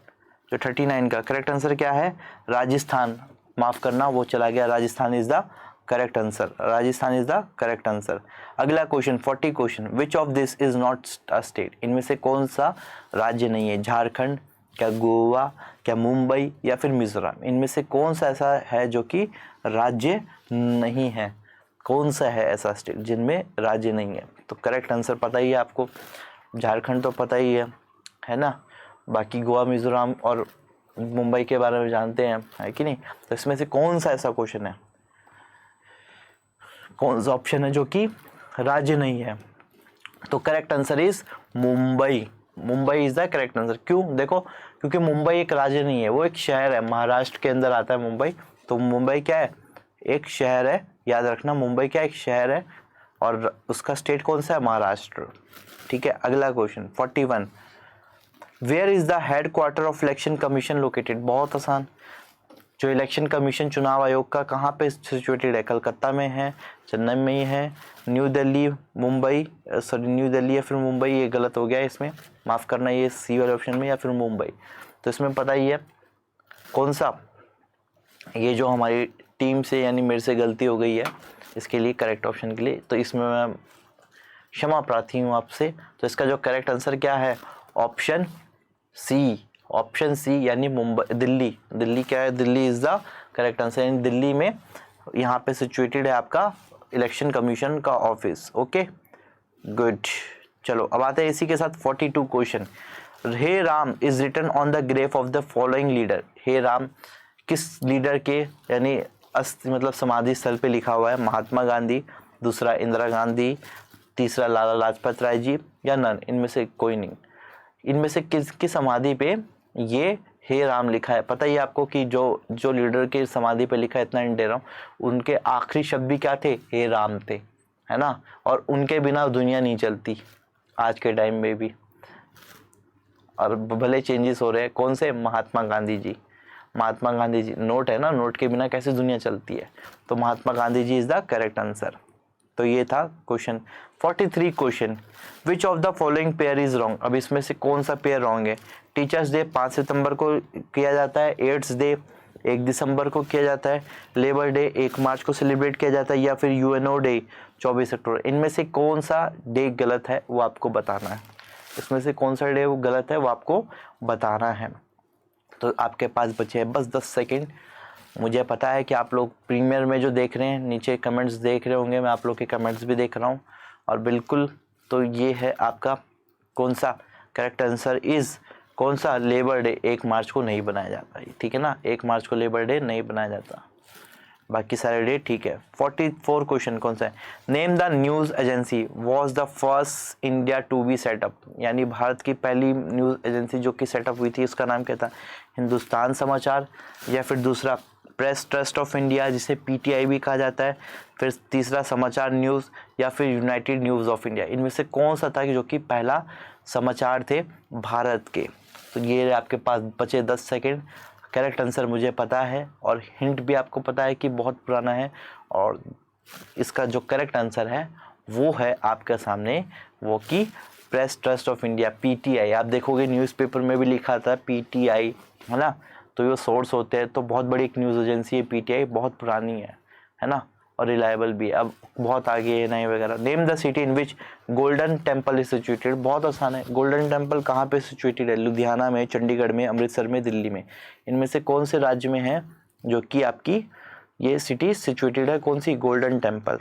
जो 39 का करेक्ट आंसर क्या है? राजस्थान, माफ़ करना वो चला गया, Rajasthan is the correct answer. Rajasthan is the correct answer. अगला question 40 question, which of this is not a state. इनमें से कौन सा राज्य नहीं है? झारखंड, क्या गोवा, क्या मुंबई, या फिर मिजोरम? इनमें से कौन सा ऐसा है जो कि राज्य नहीं है? कौन सा है ऐसा स्टेट जिनमें राज्य नहीं है? तो करेक्ट आंसर पता ही है आपको, झारखंड तो पता ही है ना? बाकी गोवा, मिजोरम और मुंबई के बारे में जानते हैं, है कि नहीं? तो इसमें से कौन सा ऐसा क्वेश्चन है, कौन सा ऑप्शन है जो कि राज्य नहीं है? तो correct answer is Mumbai. Mumbai is the correct answer. क्यों? देखो, क्योंकि मुंबई एक राज्य नहीं है, वो एक शहर है, महाराष्ट्र के अंदर आता है मुंबई। तो मुंबई क्या है? एक शहर है, याद रखना, मुंबई क्या एक शहर है, और उसका स्टेट कौन सा है? महाराष्ट्र। ठीक है, अगला question 41, where is the headquarter of election commission located. बहुत आसान, जो इलेक्शन कमीशन चुनाव आयोग का कहाँ पे सिचुएटेड है? कलकत्ता में है, चेन्नई में ही है, new Delhi, Mumbai, sorry new Delhi या फिर मुंबई, ये गलत हो गया इसमें, माफ़ करना, ये सी वाले ऑप्शन में, या फिर मुंबई। तो इसमें पता ही है कौन सा, ये जो हमारी टीम से यानी मेरे से गलती हो गई है इसके लिए, करेक्ट ऑप्शन के लिए, तो इसमें मैं क्षमा प्रार्थी हूँ आपसे। तो इसका जो करेक्ट आंसर क्या है? Option C. ऑप्शन सी यानी मुंबई, दिल्ली। दिल्ली क्या है? Delhi is the correct answer, यानी दिल्ली में यहाँ पे सिचुएटेड है आपका इलेक्शन कमीशन का ऑफिस। Okay, good. चलो अब आते हैं इसी के साथ 42 क्वेश्चन। हे Ram is written on the grave of the following leader. हे राम किस लीडर के यानी अस्थि मतलब समाधि स्थल पे लिखा हुआ है? महात्मा गांधी, दूसरा इंदिरा गांधी, तीसरा लाला लाजपत राय जी या नन, इनमें से कोई नहीं। इनमें से किसकी समाधि पे ये हे राम लिखा है? पता ही आपको कि जो लीडर के समाधि पे लिखा है, इतना नहीं दे रहा हूँ, उनके आखिरी शब्द भी क्या थे? हे राम थे, है ना। और उनके बिना दुनिया नहीं चलती आज के टाइम में भी, और भले चेंजेस हो रहे हैं। कौन से? महात्मा गांधी जी। महात्मा गांधी जी, नोट है ना, नोट के बिना कैसे दुनिया चलती है, तो Mahatma Gandhi ji is the correct answer. तो ये था question. 43 question, which of the following pair is wrong. अब इसमें से कौन सा पेयर रॉन्ग है? टीचर्स डे 5 सितंबर को किया जाता है, एड्स डे 1 दिसंबर को किया जाता है, लेबर डे 1 मार्च को सेलिब्रेट किया जाता है, या फिर यूएनओ डे 24 अक्टूबर। इनमें से कौन सा डे गलत है वो आपको बताना है। इसमें से कौन सा डे वो गलत है वो आपको बताना है। तो आपके पास बचे हैं बस 10 सेकेंड। मुझे पता है कि आप लोग प्रीमियर में जो देख रहे हैं नीचे कमेंट्स देख रहे होंगे, मैं आप लोग के कमेंट्स भी देख रहा हूँ। और बिल्कुल, तो ये है आपका कौन सा करेक्ट आंसर इज़ कौन सा? लेबर डे 1 मार्च को नहीं बनाया जाता, ठीक है ना, 1 मार्च को लेबर डे नहीं बनाया जाता, बाकी सारे डे ठीक है। 44 क्वेश्चन कौन सा है? Name the news agency was the first India to be set up. यानी भारत की पहली न्यूज़ एजेंसी जो कि सेटअप हुई थी, उसका नाम क्या था? हिंदुस्तान समाचार, या फिर दूसरा प्रेस ट्रस्ट ऑफ इंडिया जिसे पीटीआई भी कहा जाता है, फिर तीसरा समाचार न्यूज़, या फिर यूनाइटेड न्यूज़ ऑफ इंडिया। इनमें से कौन सा था कि जो कि पहला समाचार थे भारत के? तो ये आपके पास बचे 10 सेकेंड। करेक्ट आंसर मुझे पता है और हिंट भी आपको पता है कि बहुत पुराना है, और इसका जो करेक्ट आंसर है वो है आपके सामने, वो कि press trust of India, PTI. आप देखोगे न्यूज़पेपर में भी लिखा था पीटीआई, है ना। तो ये सोर्स होते हैं, तो बहुत बड़ी एक न्यूज़ एजेंसी है पीटीआई, बहुत पुरानी है ना, और रिलायबल भी है, अब बहुत आगे है नए वगैरह। Name the city in which golden temple is situated. बहुत आसान है, गोल्डन टेम्पल कहाँ पे सिचुएटेड है? लुधियाना में, चंडीगढ़ में, अमृतसर में, दिल्ली में। इनमें से कौन से राज्य में है जो कि आपकी ये सिटी सिचुएटेड है? कौन सी? Golden temple.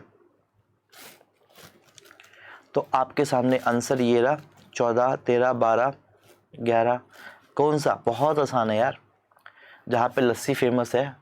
तो आपके सामने आंसर ये रहा, 14, 13, 12, 11। कौन सा? बहुत आसान है यार। जहाँ पे लस्सी फेमस है,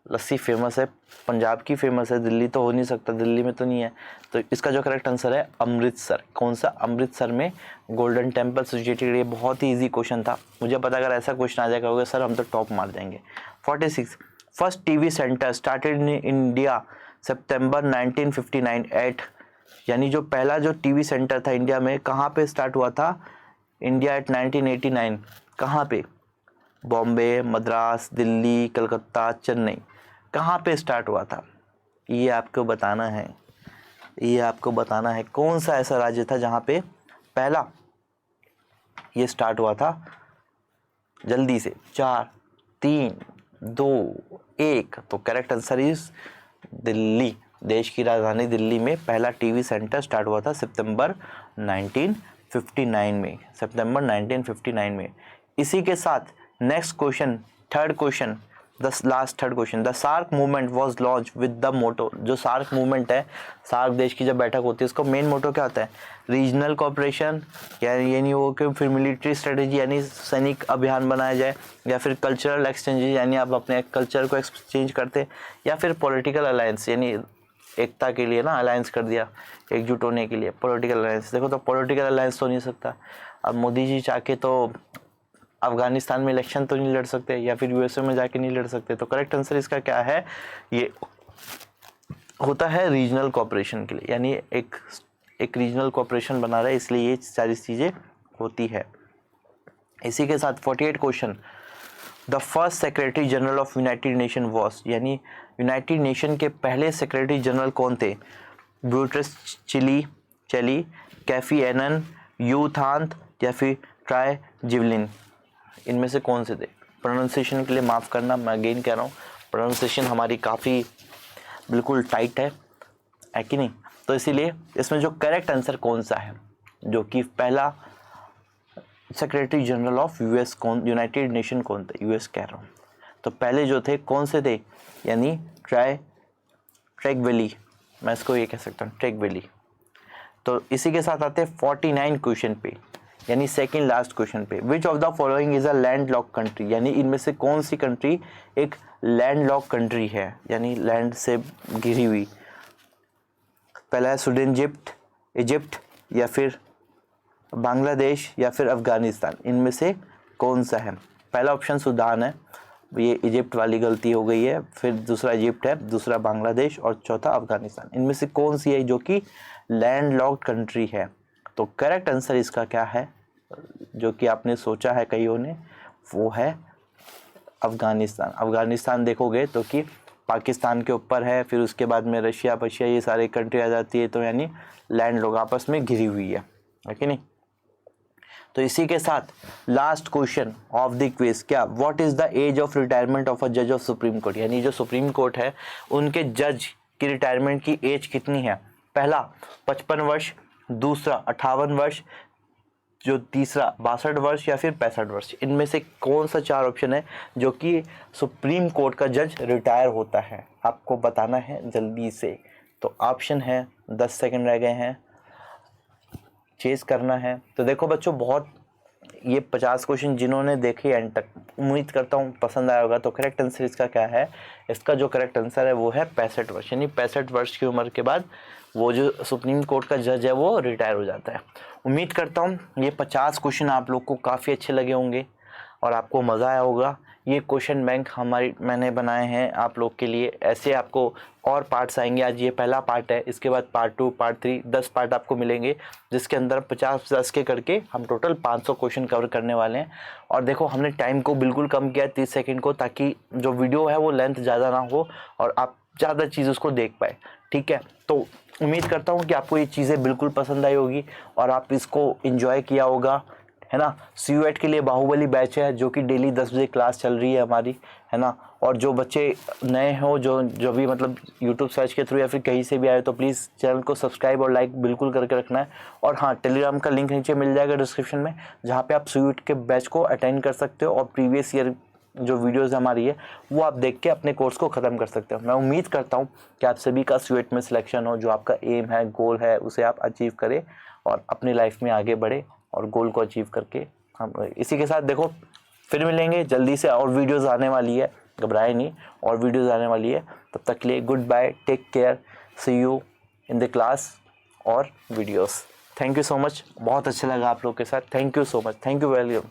लस्सी फेमस है, पंजाब की फेमस है, दिल्ली तो हो नहीं सकता, दिल्ली में तो नहीं है। तो इसका जो करेक्ट आंसर है अमृतसर। कौन सा? अमृतसर में गोल्डन टेम्पल सिचुएटेड। ये बहुत ही इजी क्वेश्चन था, मुझे पता अगर ऐसा क्वेश्चन आ जाएगा होगा सर हम तो टॉप मार देंगे। 46 first TV centre started in India September 1959 at. यानी जो पहला जो टीवी सेंटर था इंडिया में, कहाँ पे स्टार्ट हुआ था? India at 1989। कहाँ पे? बॉम्बे, मद्रास, दिल्ली, कलकत्ता, चेन्नई, कहाँ पे स्टार्ट हुआ था? ये आपको बताना है, ये आपको बताना है कौन सा ऐसा राज्य था जहाँ पे पहला ये स्टार्ट हुआ था। जल्दी से 4, 3, 2, 1। तो करेक्ट आंसर इज दिल्ली। देश की राजधानी दिल्ली में पहला टीवी सेंटर स्टार्ट हुआ था सितंबर 1959 में, सितंबर 1959 में। इसी के साथ next question, third question, last third question. The SAARC movement was launch with the motto. जो सार्क मूवमेंट है, सार्क देश की जब बैठक होती है, उसका मेन मोटो क्या होता है? रीजनल कोऑपरेशन, यानी वो कि फिर मिलिट्री स्ट्रेटेजी यानी सैनिक अभियान बनाया जाए, या फिर कल्चरल एक्सचेंज यानी आप अपने कल्चर को एक्सचेंज करते, या फिर पॉलिटिकल अलायंस यानी एकता के लिए ना अलायंस कर दिया, एकजुट होने के लिए पॉलिटिकल अलायंस। देखो तो पॉलिटिकल अलायंस तो नहीं सकता। अब मोदी जी चाह के तो अफगानिस्तान में इलेक्शन तो नहीं लड़ सकते, या फिर यूएसए में जाके नहीं लड़ सकते। तो करेक्ट आंसर इसका क्या है? ये होता है रीजनल कोऑपरेशन के लिए, यानी एक रीजनल कोऑपरेशन बना रहा है, इसलिए ये सारी चीज़ें होती है। इसी के साथ 48 question. The first secretary general of United nation was. यानी यूनाइटेड नेशन के पहले सेक्रेटरी जनरल कौन थे? ब्यूट्रस चली, कैफी एनन, यू थांत, या फिर ट्राई जिवलिन। इनमें से कौन से थे? प्रोनाउंसिएशन के लिए माफ़ करना, मैं अगेन कह रहा हूँ, प्रोनाउंसिएशन हमारी काफ़ी बिल्कुल टाइट है कि नहीं। तो इसीलिए इसमें जो करेक्ट आंसर कौन सा है, जो कि पहला सेक्रेटरी जनरल ऑफ यूएस कौन, यूनाइटेड नेशन कौन थे? यूएस कह रहा हूँ। तो पहले जो थे कौन से थे? यानी ट्रैगवेली, मैं इसको ये कह सकता हूँ ट्रैगवेली। तो इसी के साथ आते हैं 49 क्वेश्चन पे, यानी सेकंड लास्ट क्वेश्चन पे। विच of the following is a land lock country, यानी इनमें से कौन सी कंट्री एक लैंड लॉक कंट्री है, यानी लैंड से घिरी हुई। पहला है सूडान, इजिप्ट या फिर बांग्लादेश या फिर अफगानिस्तान, इनमें से कौन सा है। पहला ऑप्शन सूडान है, ये इजिप्ट वाली गलती हो गई है, फिर दूसरा इजिप्ट है, दूसरा बांग्लादेश और चौथा अफगानिस्तान। इनमें से कौन सी है जो कि लैंड लॉक्ड कंट्री है। तो करेक्ट आंसर इसका क्या है, जो कि आपने सोचा है कईयों ने, वो है अफगानिस्तान। अफगानिस्तान देखोगे तो कि पाकिस्तान के ऊपर है, फिर उसके बाद में रशिया ये सारी कंट्री आ जाती है, तो यानी लैंड लॉक आपस में घिरी हुई है कि नहीं। तो इसी के साथ last question of the quiz, क्या what is the age of retirement of a जज ऑफ सुप्रीम कोर्ट, यानी जो सुप्रीम कोर्ट है उनके जज की रिटायरमेंट की एज कितनी है। पहला 55 वर्ष, दूसरा 58 वर्ष, जो तीसरा 62 वर्ष या फिर 65 वर्ष। इनमें से कौन सा 4 ऑप्शन है जो कि सुप्रीम कोर्ट का जज रिटायर होता है, आपको बताना है जल्दी से। तो ऑप्शन है, 10 सेकंड रह गए हैं, चेस करना है। तो देखो बच्चों, बहुत ये 50 क्वेश्चन जिन्होंने देखे एंड तक, उम्मीद करता हूँ पसंद आया होगा। तो करेक्ट आंसर इसका क्या है, इसका जो करेक्ट आंसर है वो है 65 वर्ष, यानी 65 वर्ष की उम्र के बाद वो जो सुप्रीम कोर्ट का जज है वो रिटायर हो जाता है। उम्मीद करता हूँ ये 50 क्वेश्चन आप लोग को काफ़ी अच्छे लगे होंगे और आपको मज़ा आया होगा। ये क्वेश्चन बैंक मैंने बनाए हैं आप लोग के लिए। ऐसे आपको और पार्ट्स आएंगे, आज ये पहला पार्ट है, इसके बाद पार्ट 2, पार्ट 3, 10 पार्ट आपको मिलेंगे, जिसके अंदर 50-50 के करके हम टोटल 500 क्वेश्चन कवर करने वाले हैं। और देखो हमने टाइम को बिल्कुल कम किया 30 सेकंड को, ताकि जो वीडियो है वो लेंथ ज़्यादा ना हो और आप ज़्यादा चीज़ उसको देख पाए, ठीक है। तो उम्मीद करता हूँ कि आपको ये चीज़ें बिल्कुल पसंद आई होगी और आप इसको एंजॉय किया होगा, है ना। CUET के लिए बाहुबली बैच है, जो कि डेली 10 बजे क्लास चल रही है हमारी, है ना। और जो बच्चे नए हो, जो भी मतलब YouTube सर्च के थ्रू या फिर कहीं से भी आए, तो प्लीज़ चैनल को सब्सक्राइब और लाइक बिल्कुल करके रखना है। और हाँ, टेलीग्राम का लिंक नीचे मिल जाएगा डिस्क्रिप्शन में, जहाँ पे आप CUET के बैच को अटेंड कर सकते हो और प्रीवियस ईयर जो वीडियोज़ हमारी है वो आप देख के अपने कोर्स को ख़त्म कर सकते हो। मैं उम्मीद करता हूँ कि आप सभी का CUET में सिलेक्शन हो, जो आपका एम है, गोल है, उसे आप अचीव करें और अपनी लाइफ में आगे बढ़े और गोल को अचीव करके हम इसी के साथ देखो फिर मिलेंगे जल्दी से। और वीडियोस आने वाली है, घबराए नहीं, और वीडियोस आने वाली है। तब तक के लिए goodbye, take care, see you in the class और videos. Thank you so much, बहुत अच्छा लगा आप लोग के साथ। Thank you so much, thank you very much.